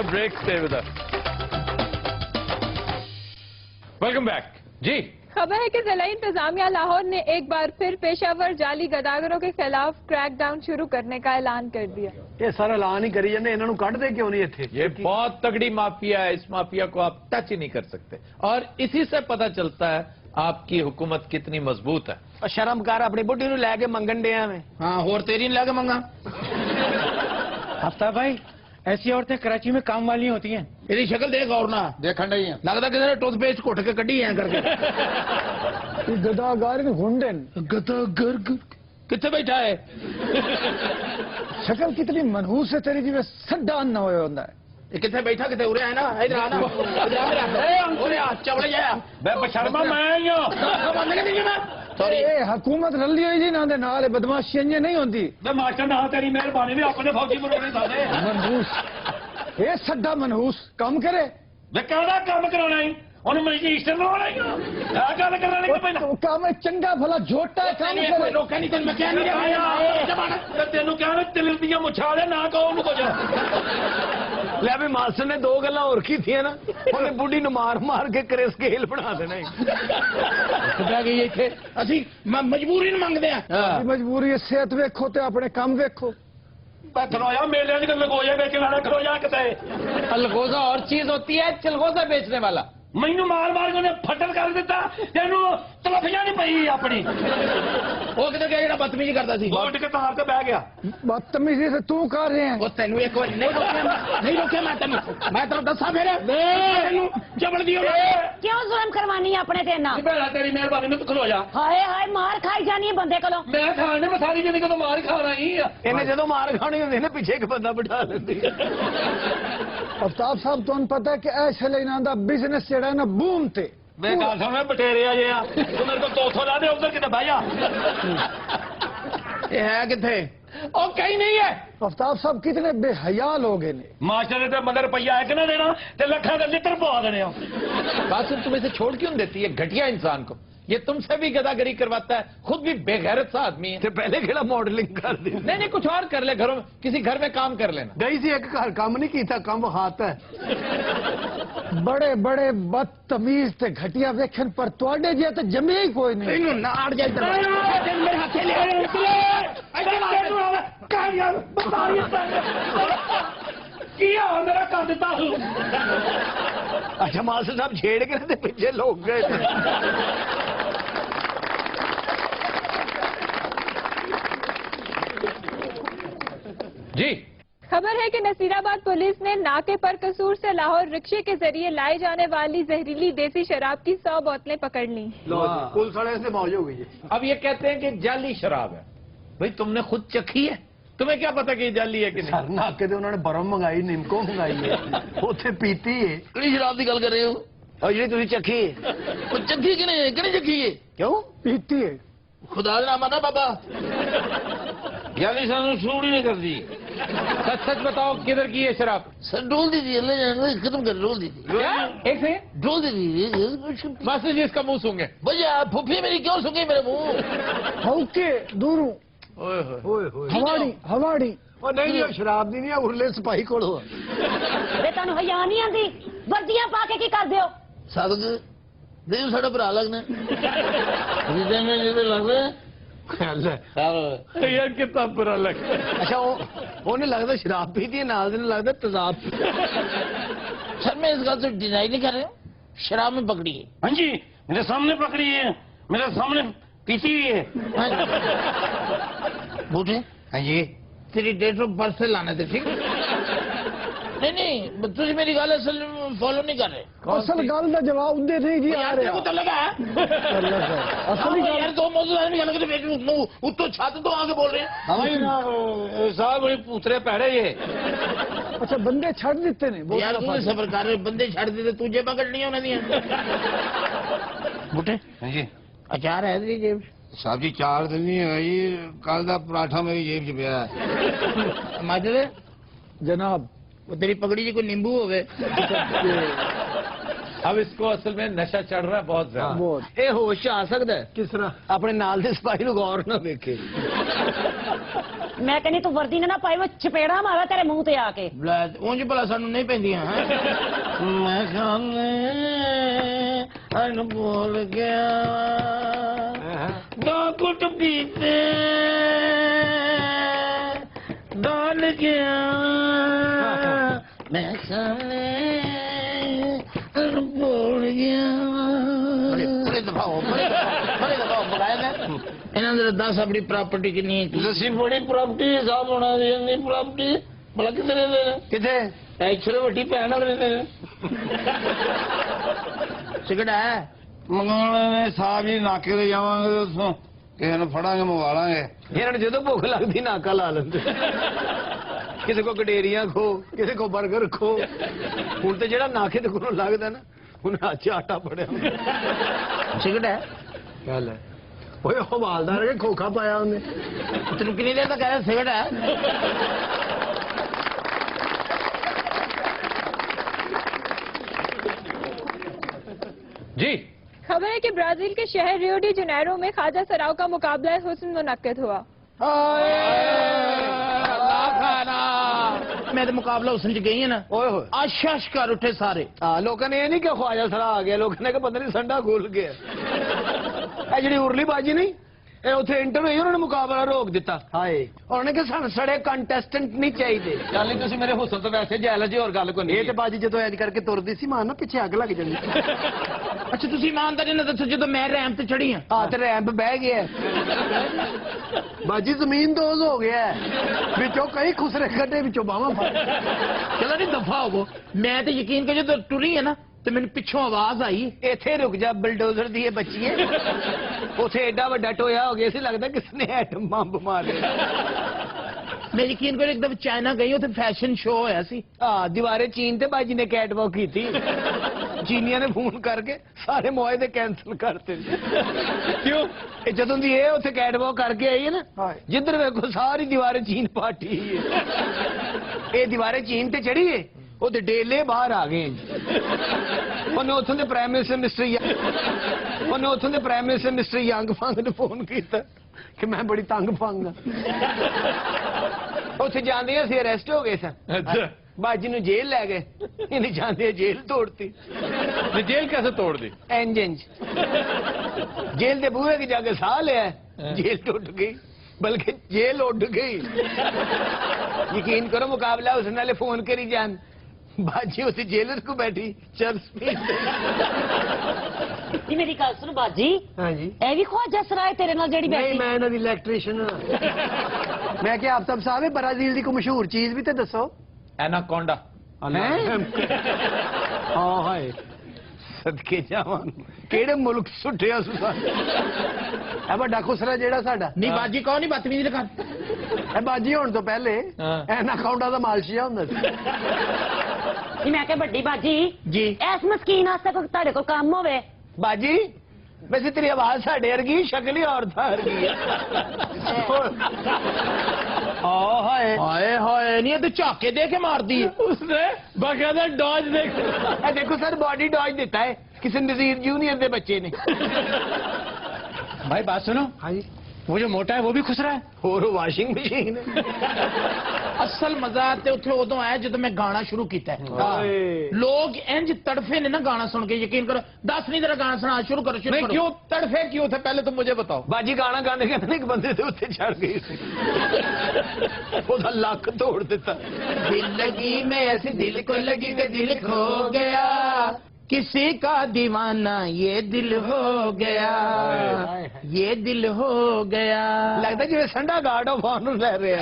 Break stay with us. Welcome back जी। खबर है कि जिला इंतजामिया लाहौर ने एक बार फिर पेशावर जाली गदागरों के खिलाफ क्रैकडाउन शुरू करने का ऐलान कर दिया। ਇਹ ਸਾਰਾ ਐਲਾਨ ਹੀ ਕਰੀ ਜਾਂਦੇ, ਇਹਨਾਂ ਨੂੰ ਕੱਢਦੇ ਕਿਉਂ ਨਹੀਂ ਇੱਥੇ? ये बहुत तगड़ी माफिया है, इस माफिया को आप टच ही नहीं कर सकते। और इसी से पता चलता है आपकी हुकूमत कितनी मजबूत है। ਉਹ ਸ਼ਰਮ ਕਰ, ਆਪਣੀ ਬੁੱਢੀ ਨੂੰ ਲੈ ਕੇ ਮੰਗਣ ਡਿਆ ਮੈਂ। हाँ और तेरी नहीं लगे मंगा। आफ्ताब भाई, ऐसी औरतें कराची में काम वाली होती हैं। तेरी शक्ल देख और ना देखण नहीं है। लगता किसी ने टूथपेस्ट घुट के कड़ी है करके। गदागार हुंडन गदागर कितने बैठा है? शक्ल कितनी मनहूस है तेरी, जिਵੇਂ सड्डा ना होया ਹੁੰਦਾ है। ये कितने बैठा कितने उरे है ना, इधर आना, इधर आ मेरा उरे आ चवड़े जाया मैं बशर्मा मैं ही हूं। सॉरी ਇਹ ਹਕੂਮਤ ਰਲੀ ਹੋਈ ਜੀ ਨਾ ਦੇ ਨਾਲ, ਇਹ ਬਦਮਾਸ਼ੀਆਂ ਇੰਜ ਨਹੀਂ ਹੁੰਦੀ। ਤੇ ਮਾਸਟਰ ਨਾ ਤੇਰੀ ਮਿਹਰਬਾਨੀ ਵੀ ਆਪਣੇ ਫੌਜੀ ਬਣਾਉਣੇ ਸਾਰੇ। मनहूस, ਇਹ ਸੱਡਾ मनहूस ਕੰਮ करे। ਵੇ ਕਿਹੜਾ ਕੰਮ ਕਰਾਉਣਾ ਹੈ ਉਹਨੂੰ ਮਜਿਸਟਰ ਬਣਾਉਣਾ ਹੈ। ਆ ਗੱਲ ਕਰਨਾ ਨਹੀਂ ਪੈਂਦਾ। ਕੰਮ ਚੰਗਾ ਭਲਾ ਝੋਟਾ ਕੰਮ करे। रोका नहीं मैं क्या नहीं ਤੇ ਤੈਨੂੰ ਕਿਹਾ ਨਾ ਤਿਲ ਦੀਆਂ ਮੁੱਛਾਂ ਦੇ ਨਾ ਕਹੋ ਉਹਨੂੰ ਕੁਝ। ਲੈ ਵੀ ਮਾਸਟਰ ਨੇ ਦੋ ਗੱਲਾਂ ਹੋਰ ਕੀਤੀਆਂ ਨਾ, ਉਹਨੇ ਬੁੱਢੀ ਨੂੰ ਮਾਰ ਮਾਰ ਕੇ ਕਰੇ ਸਕੇਲ ਬਣਾ ਦੇਣਾ ਕਿੱਦਾਂ ਗਈ ਇੱਥੇ ਅਸੀਂ ਮਜਬੂਰੀ ਨੂੰ ਮੰਗਦੇ ਆ। ਮਜਬੂਰੀ ਹੈ, ਸਿਹਤ ਵੇਖੋ ਤੇ ਆਪਣੇ ਕੰਮ ਵੇਖੋ। खलोया मेले लगोया बेचने वाला खलोया कितने अलगोजा और चीज होती है, चिलगोजा बेचने वाला। मैनू मार मार के फटल कर दिता, तेनू तलफियां नहीं पई अपनी। वो किधर गया जेड़ा बदतमीजी करता सी? उठ के तार ते बह गया। बदतमीजी से तू कर रहे हैं। वो तेनू एक बार नहीं रोके मैं तेनू दसा फिर तेनू जबड़ दियो क्यों जुल्म करवानी है अपने ते ना? बेड़ा तेरी मेहरबानी में तू खलो जा। हाय हाय मार खाई जानी है बंदे कोलों। मैं खाने में सारी जिंदगी तो मार खाना ही है। इन्हें जदों मार खानी होंदी ना पिछे एक बंदा बिठा लेंदी। अफ्ताब साहब तुहानू पता है कि ऐसे लेना दा बिजनेस जेड़ा ना बूम ते मैं गल सुन बटेरे आ जे तू मेरे को 200 ला दे, उधर किते बह जा। ये है किथे? ओ कहीं नहीं है। अफ्ताब साहब कितने बेहया लोग हैं। मास्टर ने तो मगर रुपया एक ना देना ते लखा के लिटर पवा देने। कासिम तुम इसे छोड़ क्यों देती है घटिया इंसान को? ये तुमसे भी गदागरी करवाता है, खुद भी बेगैरत सा आदमी है। तो पहले खेला मॉडलिंग कर दी। नहीं कुछ और कर ले, घरों में किसी घर में काम कर लेना। गई सी एक घर काम नहीं कीता, काम हाथ है। बड़े बड़े बदतमीज ते घटिया वेखन पर तुहाडे जे ते जमे ही कोई नहीं। इनु नाड़ जा इधर मेरे हाथे ले किया मेरा कर देता हूं। अच्छा मास्टर साहब छेड़ के ना पीछे लोग गए। जी खबर है कि नसीराबाद पुलिस ने नाके पर कसूर से लाहौर रिक्शे के जरिए लाई जाने वाली जहरीली देसी शराब की 100 बोतलें पकड़ ली। पुलिस वाले से मौज हो गई। अब ये कहते हैं कि जाली शराब है। भाई तुमने खुद चखी है, तुम्हें क्या पता कि ये जाली है कि नहीं? सर नाके उन्होंने बरम मंगाई, निमको मंगाई है, उसे पीती है। किहड़ी शराब की गल कर रहे हो? और जी तुम चखी है, चखी कि नहीं किहड़ी चखी है? क्यों पीती है? खुदा दा नाम आना बाबा जाली सानू सूट ही नहीं करती। सच सच बताओ किधर की है शराब? सर डोल दी थी, अल्लाह खत्म कर डोल दी थी। क्या? एक से डोल दी थी। मास्टर जी इसका मुंह सूंघे। भैया फुफी मेरी क्यों सूंघी मेरे मुंह? ओके दूरू हवाड़ी हवाड़ी और नहीं शराब दी नहीं है, उरले सिपाही कोलो वे तनु हया नहीं आंदी, वर्दियां पा के की कर दियो? सादक देव साडा भरा लगना जिदे में जिदे लगदा यार कितना बुरा लग। अच्छा उन्हें लगता शराब पीती है, नाल दिन लगता तेजाब। सर मैं इस बात से डिनाई नहीं कर रहा हूँ, शराब में पकड़ी है। हाँ जी मेरे सामने पकड़ी है, मेरे सामने पीती हुई है। बूढ़े हाँ जी तेरी डेट ऑफ बर्थ से लाना थे, ठीक नहीं नहीं तुझे मेरी गल असल फॉलो नहीं कर रहे। असल गल का जवाब दे नहीं जी आ रहा तो लगा असल यार दो मौजूद आदमी उत्तो छत तो आके बोल रहे हैं साहब बड़े पूतरे पैड़े ये। अच्छा बंदे छड़ देते ने यार तू सबर कर रहे, बंदे छड़ देते तुझे पकड़नी है उन्हें। बूटे हाँ जी अचार है तेरी जेब? साहब जी 4 दिन नहीं है जी, कल का पराठा मेरी जेब च पिया है। माजरे जनाब वो तेरी पगड़ी जी कोई नींबू हो गए। अब इसको असल में नशा चढ़ रहा है बहुत ज्यादा। बहुत ये होश आ सकता है किस तरह अपने नाल दे सिपाही नु गौर ना देखे। मैं कहनी तू वर्दी ने ना पाई, मैं चपेड़ा मारा तेरे मुंह ते आके। ਉਂਝ ਭਲਾ ਸਾਨੂੰ ਨਹੀਂ ਪੈਂਦੀਆਂ ਮੈਂ ਖਾਣੇ ਭੁੱਲ ਗਿਆ ਦੋ ਕੁੱਟ ਪੀਤੇ ਡਾਲ ਗਿਆ ਮੈਂ ਖਾਣੇ ਭੁੱਲ ਗਿਆ। ਬੜੇ ਦਫਾਓ ਬਗਾਇਆ ਇਹਨਾਂ ਦੇ 10 ਆਪਣੀ ਪ੍ਰਾਪਰਟੀ ਕਿੰਨੀ ਹੈ? ਅਸੀਂ ਬੜੀ ਪ੍ਰਾਪਰਟੀ ਹਿਸਾਬ ਹੋਣਾ ਦੀ ਪ੍ਰਾਪਰਟੀ ਭਲਾ ਕਿੱਥੇ ਰਹਿੰਦੇ ਨੇ? किथे ਐਕਚੁਅਲੀ ਵੱਡੀ ਭੈਣ ਨਾਲ ਰਹਿੰਦੇ ਨੇ। ਸਿਗੜਾ ਹੈ मंगाने साहब जी नाके ते जावांगे तो किसी ने फड़ांगे मंगवा लांगे। इन्होंने जो भुख लगती नाका ला लेंगे। किसी को गडेरिया खो, किसी को बर्गर खो। हूं तो जेड़ा नाके ते कोलों लगदा ना उन्हें आज आटा पड़िया। ਸਿਗੜਾ ਹੈ गल है ओए हवालदार के खोखा पाया उन्हें। ਤੈਨੂੰ ਕਿੰਨੀ ਦੇਰ ਤੱਕ ਕਹਿ ਸਿਗੜਾ ਹੈ? जी खबर है कि ब्राजील के शहर रियो डी जनेरो में ख्वाजा सराव का मुकाबला हुस्न मुनक्किद हुआ। मैं तो मुकाबला हुसन च गई है ना ਓਏ ਹੋਏ आशाश कर उठे सारे ਹਾਂ ਲੋਕਾਂ ਨੇ ਇਹ ਨਹੀਂ ਕਿ ਖਵਾਜਾ ਸਰਾ ਆ ਗਿਆ, ਲੋਕਾਂ ਨੇ ਕਿ ਪਤਾ ਨਹੀਂ ਸੰਡਾ ਖੁੱਲ ਗਿਆ। ਇਹ ਜਿਹੜੀ ਉਰਲੀ ਬਾਜੀ ਨਹੀਂ, ਇਹ ਉੱਥੇ ਇੰਟਰ ਹੋਈ, ਉਹਨਾਂ ਨੇ ਮੁਕਾਬਲਾ ਰੋਕ ਦਿੱਤਾ। ਹਾਏ ਉਹਨਾਂ ਨੇ ਕਿ ਸਾਨੂੰ ਸੜੇ ਕੰਟੈਸਟੈਂਟ ਨਹੀਂ ਚਾਹੀਦੇ। ਚੱਲ ਨਹੀਂ ਤੁਸੀਂ ਮੇਰੇ ਹੁਸਨ ਤੋਂ ਵੈਸੇ ਜੈਲ ਜੀ, ਹੋਰ ਗੱਲ ਕੋਈ ਨਹੀਂ। ਇਹ ਤੇ ਬਾਜੀ ਜਦੋਂ ਐਜ ਕਰਕੇ ਤੁਰਦੀ ਸੀ ਮਾਨ ਨਾ ਪਿੱਛੇ ਅੱਗ ਲੱਗ ਜਾਂਦੀ। अच्छा तुसी ईमानदारी ना दसो जो मैं रैम ते चढ़ी हां ਹਾਂ ਤੇ ਰੈਂਪ ਬਹਿ ਗਿਆ ਬਾਜੀ, ਜ਼ਮੀਨ ਦੋਜ਼ ਹੋ ਗਿਆ ਵਿੱਚੋਂ ਕਈ ਖੁਸਰੇ ਕੱਢੇ, ਵਿੱਚੋਂ ਬਾਹਾਂ ਫੜ। चलो नहीं दफा हो मैं तो यकीन कर जो टुरी है ना तो मैंने पिछों आवाज आई ਇੱਥੇ ਰੁਕ ਜਾ, ਬਲਡੋਜ਼ਰ ਦੀ ਇਹ ਬੱਚੀਏ। ਉੱਥੇ ਐਡਾ ਵੱਡਾ ਟੋਇਆ ਹੋ ਗਿਆ ਸੀ, ਲੱਗਦਾ ਕਿਸ ਨੇ ਐਟਮ ਬੰਬ ਮਾਰਿਆ। मैं यकीन कर एकदम चाइना गई उथे फैशन शो होया सी ਹਾਂ ਦੀਵਾਰੇ ਚੀਨ ਤੇ ਬਾਜੀ ਨੇ ਕੈਟ ਵਾਕ ਕੀਤੀ। ਚੀਨੀਆਂ ਨੇ ਫੋਨ ਕਰਕੇ ਸਾਰੇ ਮੁਆਹਦੇ ਕੈਂਸਲ ਕਰਤੇ। क्यों? ਇਹ ਜਦੋਂ ਦੀ ਇਹ ਉੱਥੇ ਕੈਟ ਵਾਕ ਕਰਕੇ ਆਈ ਹੈ ਨਾ, ਜਿੱਧਰ ਵੇਖੋ ਸਾਰੀ ਦੀਵਾਰੇ ਚੀਨ ਪਾਟੀ ਹੈ। ਇਹ ਦੀਵਾਰੇ ਚੀਨ ਤੇ ਚੜੀ ਹੈ, ਉਹਦੇ ਡੇਲੇ ਬਾਹਰ ਆ ਗਏ। ਉਹਨੇ ਉੱਥੋਂ ਦੇ ਪ੍ਰਾਈਮ ਮਿਨਿਸਟਰ ਮਿਸਟਰ ਯੰਗ ਫੰਗ ਨੂੰ ਫੋਨ ਕੀਤਾ ਕਿ ਮੈਂ ਬੜੀ ਤੰਗ ਫੰਗ ਆ। ਉੱਥੇ ਜਾਂਦੇ ਅਸੀਂ ਅਰੈਸਟ ਹੋ ਗਏ ਸਨ। अच्छा ਬਾਜੀ ਨੂੰ ਜੇਲ੍ਹ ਲੈ ਗਏ, ਇਹਨੇ ਜਾਂਦੇ ਜੇਲ੍ਹ ਤੋੜਤੀ। ये जेल कैसे तोड़ दी? ਇੰਜਨ ਜੇਲ੍ਹ ਦੇ ਬੂਹੇ ਕੇ ਜਾ ਕੇ ਸਾਹ ਲਿਆ, ਜੇਲ੍ਹ ਟੁੱਟ ਗਈ, ਬਲਕਿ ਜੇਲ੍ਹ ਉੱਡ ਗਈ। ਯਕੀਨ ਕਰੋ ਮੁਕਾਬਲਾ ਉਸ ਨਾਲੇ ਫੋਨ ਕਰੀ ਜਾਣ, ਬਾਜੀ ਉੱਥੇ ਜੇਲਰ ਕੋ ਬੈਠੀ ਚਰਸ ਪੀ। ਜੀ ਮੇਰੀ ਗੱਲ ਸੁਣ ਬਾਜੀ, ਹਾਂਜੀ ਇਹ ਵੀ ਖਵਾਜਾ ਸਰਾਏ ਤੇਰੇ ਨਾਲ ਜਿਹੜੀ ਨਹੀਂ, ਬੈਠੀ ਮੈਂ ਇਹਨਾਂ ਦੀ ਇਲੈਕਟ੍ਰੀਸ਼ੀਅਨ ਹਾਂ। ਮੈਂ ਕਿਹਾ ਆਫਤਾਬ ਸਾਹਿਬ ਇਹ ਬਰਾਜ਼ੀਲ ਦੀ ਕੋਈ ਮਸ਼ਹੂਰ ਚੀਜ਼ ਵੀ ਤੇ ਦੱਸੋ। एनाकोंडा। ਹਾਂ ਹਾਏ ਸਦਕੇ ਜਾਵਾਂ, ਕਿਹੜੇ ਮੁਲਕ ਸੁੱਟਿਆ ਸੁਸਾ। ਇਹ ਵੱਡਾ ਖੁਸਰਾ ਜਿਹੜਾ ਸਾਡਾ नहीं बाजी कौन नहीं बदतमीजी लगा ਇਹ ਬਾਜੀ ਹੋਣ ਤੋਂ ਪਹਿਲੇ ਹਾਂ। ਐਨਾਕਾਉਂਡਾ ਦਾ ਮਾਲਸ਼ੀਆ ਹੁੰਦਾ ਸੀ। ਜੀ ਮੈਂ ਕਿਹਾ ਵੱਡੀ ਬਾਜੀ जी ਇਸ ਮਸਕੀਨ ਵਾਸਤੇ ਕੋਈ ਤੁਹਾਡੇ ਕੋਲ ਕੰਮ ਹੋਵੇ। ਬਾਜੀ ਵੈਸੇ ਤੇਰੀ ਆਵਾਜ਼ ਸਾਡੇ ਵਰਗੀ, ਸ਼ਕਲ ਹੀ ਔਰਤਾਂ ਵਰਗੀ ਹੈ। ਹਾਏ हाय हाय नहीं ये तो झाके दे के मार दी उसने बाकायदा डॉज देख। ਇਹ ਦੇਖੋ ਸਰ ਬਾਡੀ ਡॉज ਦਿੱਤਾ ਹੈ ਕਿਸੇ ਨਜ਼ੀਰ ਜੂਨੀਅਰ ਦੇ ਬੱਚੇ ਨੇ। भाई बात सुनो ਹਾਂਜੀ वो जो मोटा है वो भी खुसरा है ਹੋਰ ਵਾਸ਼ਿੰਗ ਮਸ਼ੀਨ असल मजा ते उथे उदों आया जदों मैं गाना शुरू किया हाय। लोग इंज तड़फे ने ना गाना सुन के। यकीन करो 10 नहीं तेरा गाना सुना शुरू करो शुरू नहीं करो। क्यों तड़फे क्यों थे पहले तो मुझे बताओ। ਬਾਜੀ ਗਾਣਾ ਗਾਣੇ ਕਹਿੰਦੇ ਇੱਕ ਬੰਦੇ ਦੇ ਉੱਤੇ ਚੜ ਗਈ ਸੀ, ਉਹਦਾ ਲੱਕ ਤੋੜ ਦਿੱਤਾ। दिल लगी में ऐसी दिल को लगी कि दिल खो गया, किसी का दीवाना ये दिल हो गया, ये दिल हो गया। ਲੱਗਦਾ ਜਿਵੇਂ ਸੰਡਾ ਗਾਰਡ ਆਫ ਆਨਰ ਲੈ ਰਿਹਾ।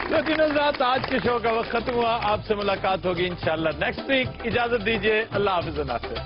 लेकिन आज के शो का वक्त खत्म हुआ, आपसे मुलाकात होगी इंशाल्लाह नेक्स्ट वीक। इजाजत दीजिए, अल्लाह हाफिज़ नासिर।